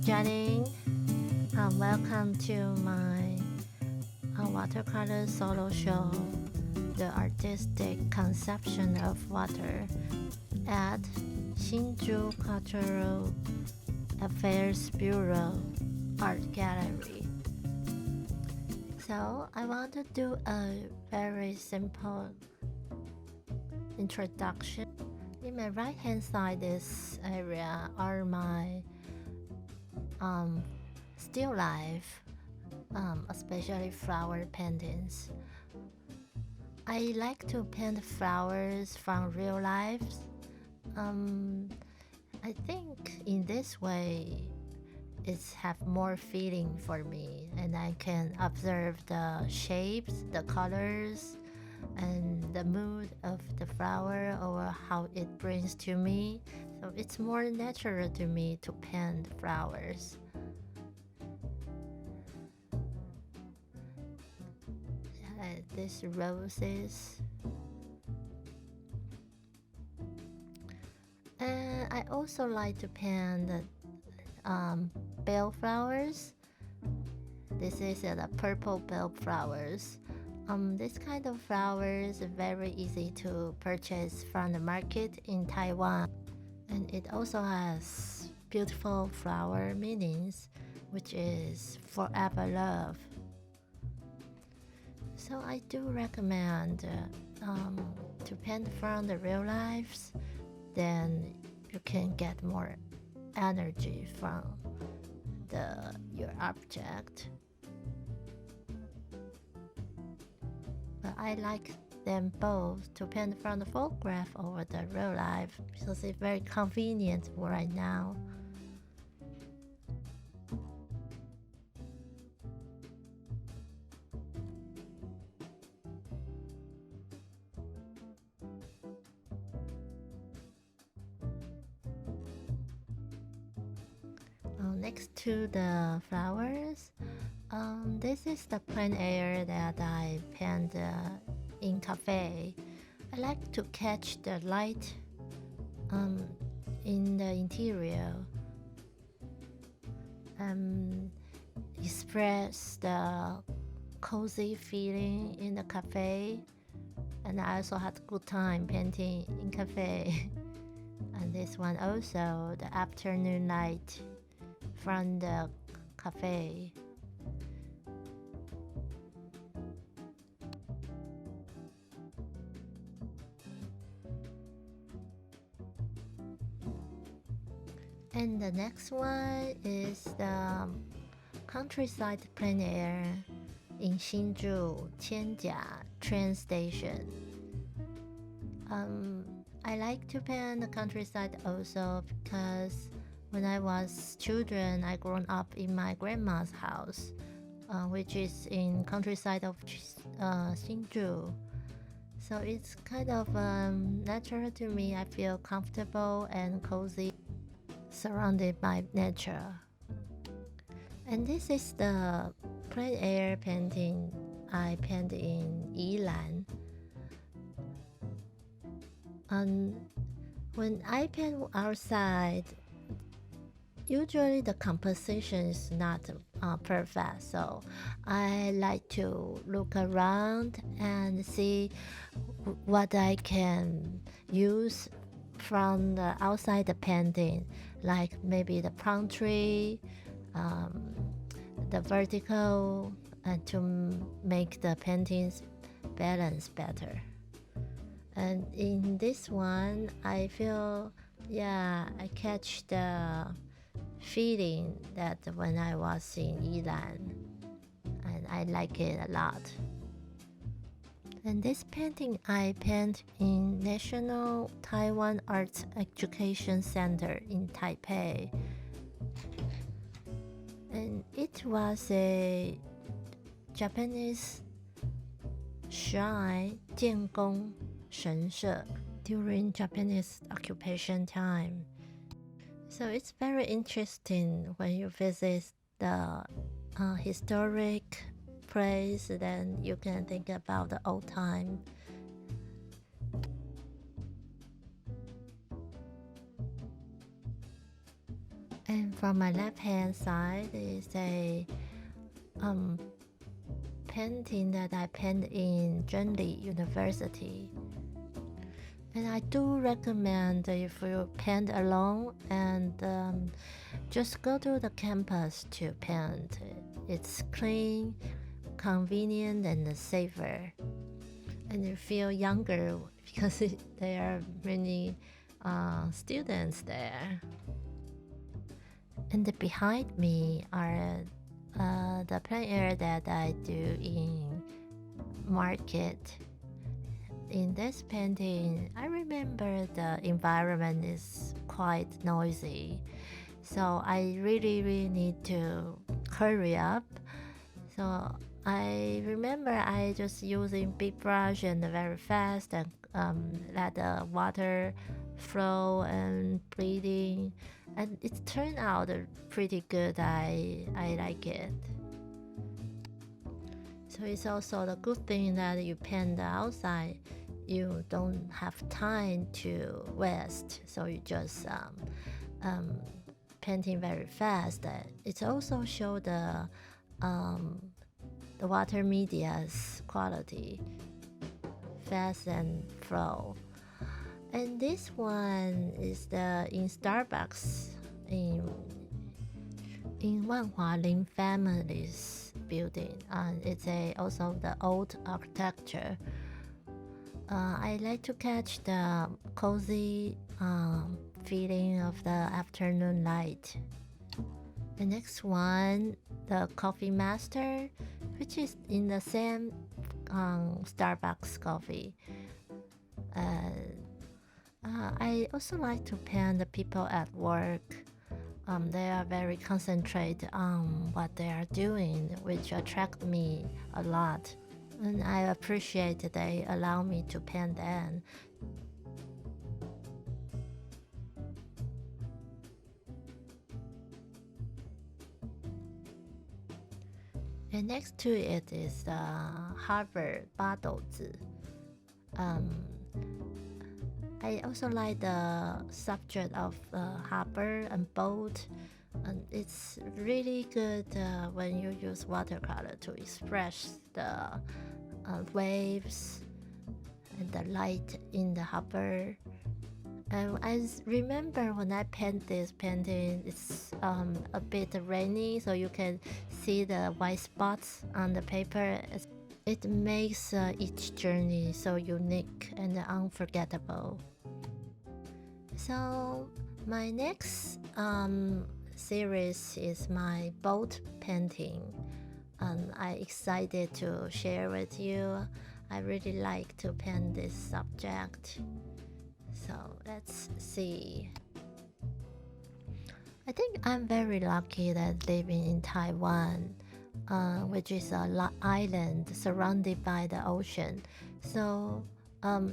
Jialing. Welcome to my watercolor solo show, the artistic conception of water at Hsinchu Cultural Affairs Bureau Art Gallery. So I want to do a very simple introduction. In my right hand side, this area are my still life, especially flower paintings. I like to paint flowers from real life. I think in this way it's have more feeling for me, and I can observe the shapes, the colors, and the mood of the flower or how it brings to me. So it's more natural to me to paint flowers. These roses. And I also like to paint bellflowers. This is the purple bellflowers. This kind of flowers are very easy to purchase from the market in Taiwan, and it also has beautiful flower meanings, which is forever love. So I do recommend to paint from the real lives, then you can get more energy from your object. But I like them both, to paint from the photograph over the real life, because it's very convenient right now. Next to the flowers, this is the plein air that I paint in cafe. I like to catch the light in the interior, express the cozy feeling in the cafe, and I also had a good time painting in cafe. And this one also, the afternoon light from the cafe. And the next one is the countryside plein air in Hsinchu Qianjia train station. I like to paint the countryside also because when I was children, I grown up in my grandma's house, which is in countryside of Hsinchu. So it's kind of natural to me. I feel comfortable and cozy, surrounded by nature. And this is the plein air painting I painted in Yilan. When I paint outside, usually the composition is not perfect, so I like to look around and see what I can use from the outside the painting, like maybe the palm tree, the vertical, and to make the paintings balance better. And in this one, I feel, I catch the feeling that when I was in Yilan, and I like it a lot. And this painting I paint in National Taiwan Arts Education Center in Taipei, and it was a Japanese shrine, 建功神社, during Japanese occupation time. So it's very interesting when you visit the historic place, then you can think about the old time. And from my left hand side is a painting that I painted in Zhenli University. And I do recommend if you paint alone and just go to the campus to paint. It's clean, convenient, and safer. And you feel younger because there are many students there. And behind me are the plein air that I do in market. In this painting, I remember the environment is quite noisy, so I really need to hurry up. So I remember I just using big brush and very fast and let the water flow and bleeding, and it turned out pretty good. I like it. So it's also the good thing that you paint the outside. You don't have time to waste, so you just painting very fast. It also show the water media's quality, fast and flow. And this one is in Starbucks in Wanhua Lin family's building. It's also the old architecture. I like to catch the cozy feeling of the afternoon light. The next one, the Coffee Master, which is in the same Starbucks coffee. I also like to paint the people at work. They are very concentrated on what they are doing, which attract me a lot. And I appreciate they allow me to paint them. And next to it is the harbor Badouzi. I also like the subject of harbor and boat. And it's really good when you use watercolor to express the waves and the light in the harbor. And I remember when I paint this painting, it's a bit rainy, so you can see the white spots on the paper. It makes each journey so unique and unforgettable. So my next series is my boat painting. I'm excited to share with you. I really like to paint this subject. So let's see. I think I'm very lucky that living in Taiwan, which is an island surrounded by the ocean. So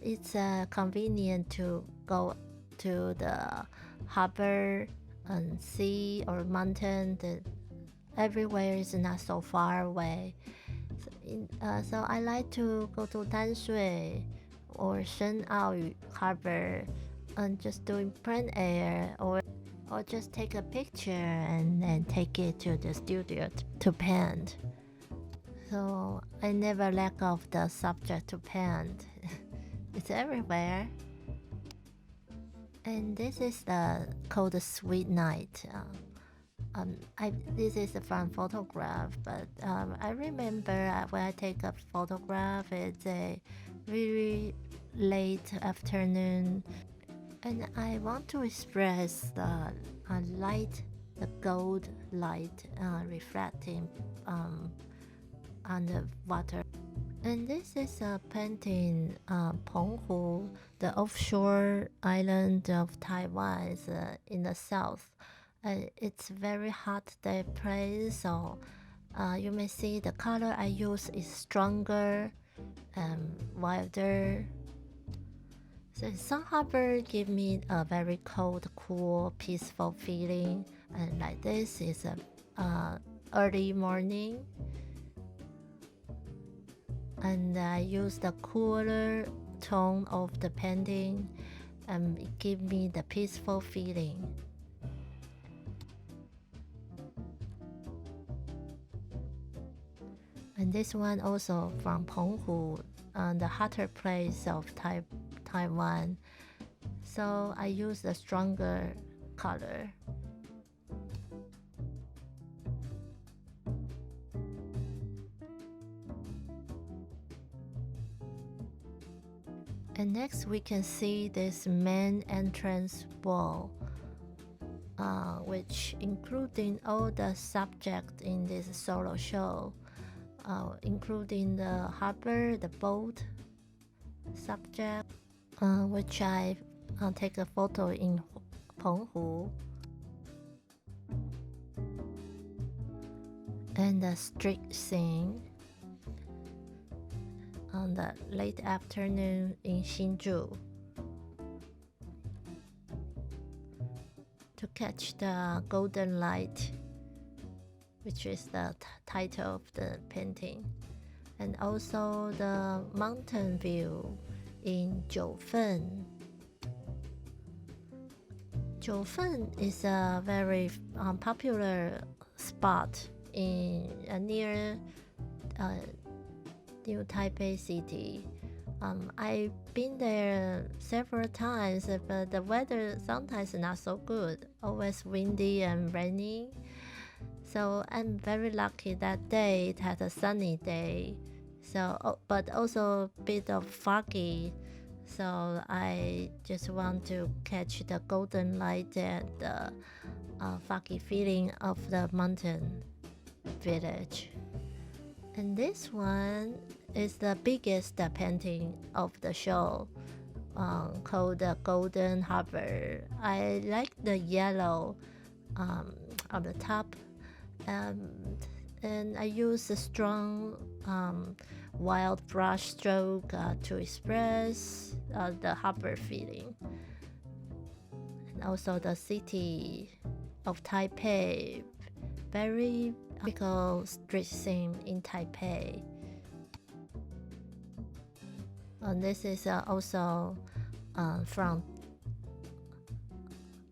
it's convenient to go to the harbor and sea or mountain. Everywhere is not so far away. So I like to go to Danshui or Shenao Harbor and just doing plein air or just take a picture and then take it to the studio to paint. So I never lack of the subject to paint. It's everywhere. And this is called the Sweet Night. This is from photograph, but I remember when I take a photograph, it's a really late afternoon, and I want to express the light, the gold light reflecting on the water. And this is a painting Penghu, the offshore island of Taiwan, is in the south. It's very hot that place, so you may see the color I use is stronger and wilder. So Sun Harbor give me a very cold, cool, peaceful feeling, and like this is a early morning. And I use the cooler tone of the painting, and it give me the peaceful feeling. And this one also from Penghu, the hotter place of Taiwan. So I use a stronger color. And next we can see this main entrance wall, which including all the subjects in this solo show, including the harbor, the boat subject, which I take a photo in Penghu, and the street scene on the late afternoon in Hsinchu to catch the golden light, which is the title of the painting, and also the mountain view in Jiufen. Jiufen is a very popular spot in near New Taipei City. I've been there several times, but the weather sometimes not so good, always windy and raining. So I'm very lucky that day it had a sunny day. So, but also a bit of foggy. So I just want to catch the golden light and the foggy feeling of the mountain village. And this one is the biggest painting of the show, called the Golden Harbor. I like the yellow on the top, and I use a strong wild brush stroke to express the harbor feeling. And also the city of Taipei, very typical street scene in Taipei. And this is also from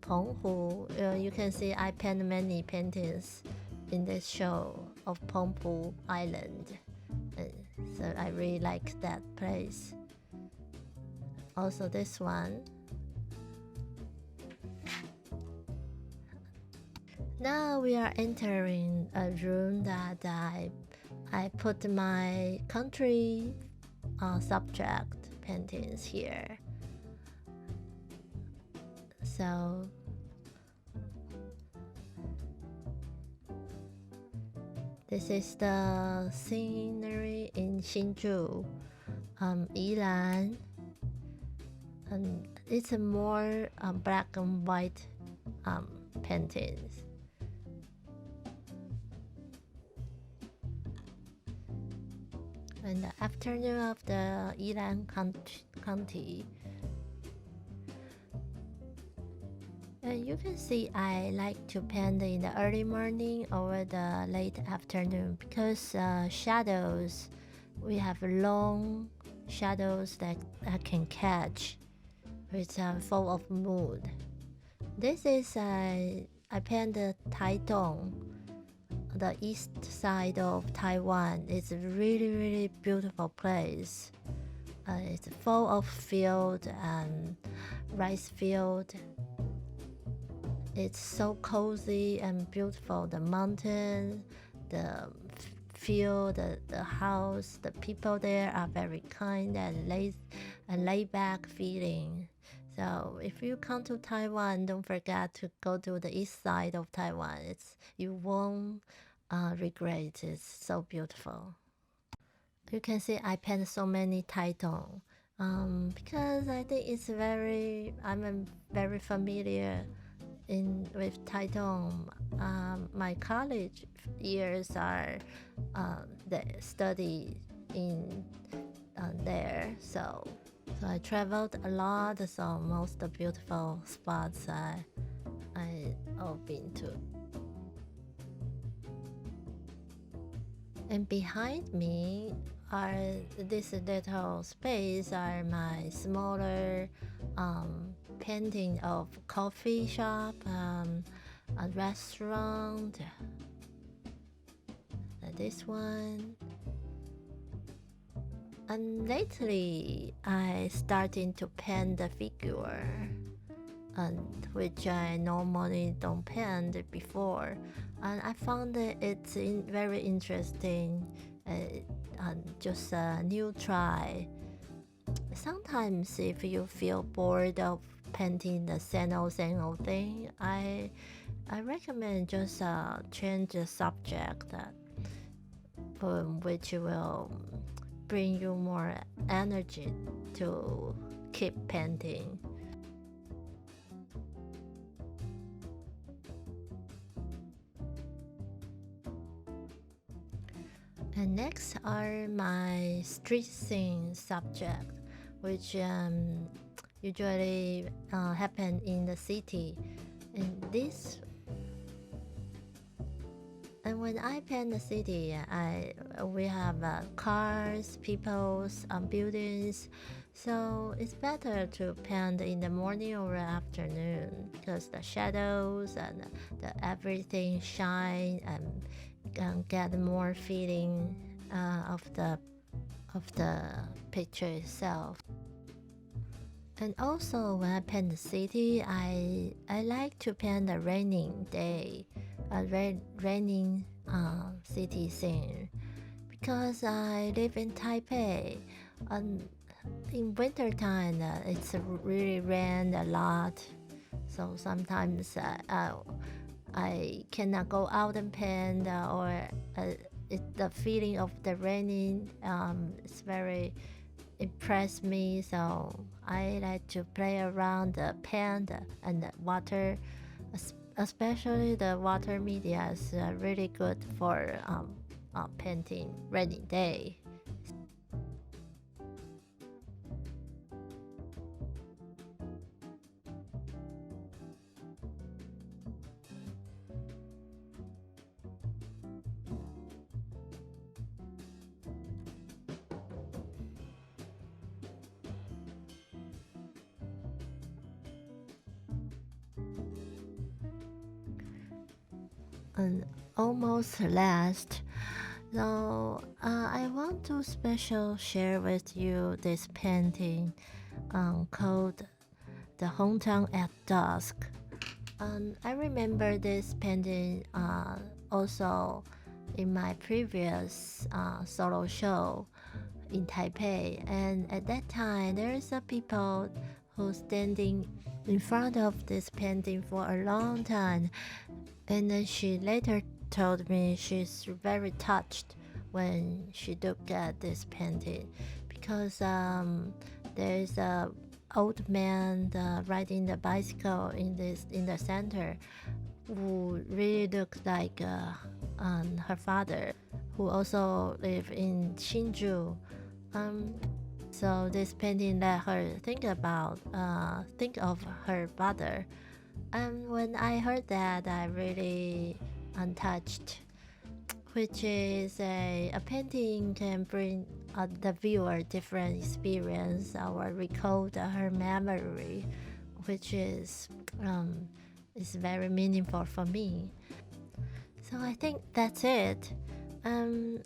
Penghu. You can see I paint many paintings in this show of Penghu Island. So I really like that place. Also this one. Now we are entering a room that I put my country subject paintings here. So this is the scenery in Hsinchu, Yilan, and it's a more black and white paintings. In the afternoon of the Yilan County. And you can see I like to paint in the early morning or the late afternoon because shadows, we have long shadows that I can catch with full of mood. This is I paint the Taidong, the east side of Taiwan. It's a really beautiful place. It's full of field and rice field. It's so cozy and beautiful. The mountain, the field, the house, the people there are very kind and laid back feeling. So if you come to Taiwan, don't forget to go to the east side of Taiwan. You won't regret. It's so beautiful. You can see I paint so many Taidong because I think I'm very familiar with Taidong. My college years are the study in there, so I traveled a lot. So most the beautiful spots I've been to. And behind me are this little space are my smaller painting of coffee shop, a restaurant. This one, And lately, I started to paint the figure, and which I normally don't paint before, and I found that it's very interesting, and just a new try. Sometimes, if you feel bored of painting the same old thing, I recommend just change the subject, which will bring you more energy to keep painting. And next are my street scene subject, which usually happen in the city. And this, and when I paint the city, we have cars, peoples, buildings. So it's better to paint in the morning or afternoon because the shadows and the everything shine and can get more feeling of the picture itself. And also when I paint the city, I like to paint a raining day, a raining city scene, because I live in Taipei, and in winter time it's really rain a lot, so sometimes I cannot go out and paint, or the feeling of the raining is very impressed me. So I like to play around the paint and the water, especially the water media is really good for painting rainy day. And almost last. So I want to special share with you this painting called The Hometown at Dusk. I remember this painting also in my previous solo show in Taipei, and at that time there is a people who standing in front of this painting for a long time, and then she later told me she's very touched when she looked at this painting, because there is a old man riding the bicycle in the center, who really looks like her father, who also live in Hsinchu. So this painting let her think of her father. And when I heard that, I really untouched, which is a painting can bring the viewer different experience or recall her memory, which is very meaningful for me. So I think that's it. And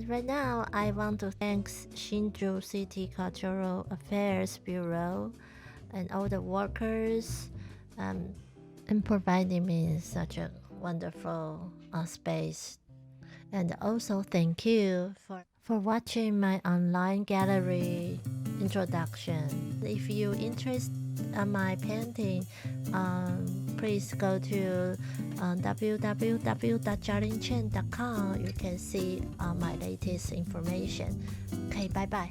right now, I want to thank Hsinchu City Cultural Affairs Bureau and all the workers in providing me such a wonderful space. And also thank you for watching my online gallery introduction. If you're interested in my painting, please go to www.jialingchen.com. You can see my latest information. Okay, bye bye.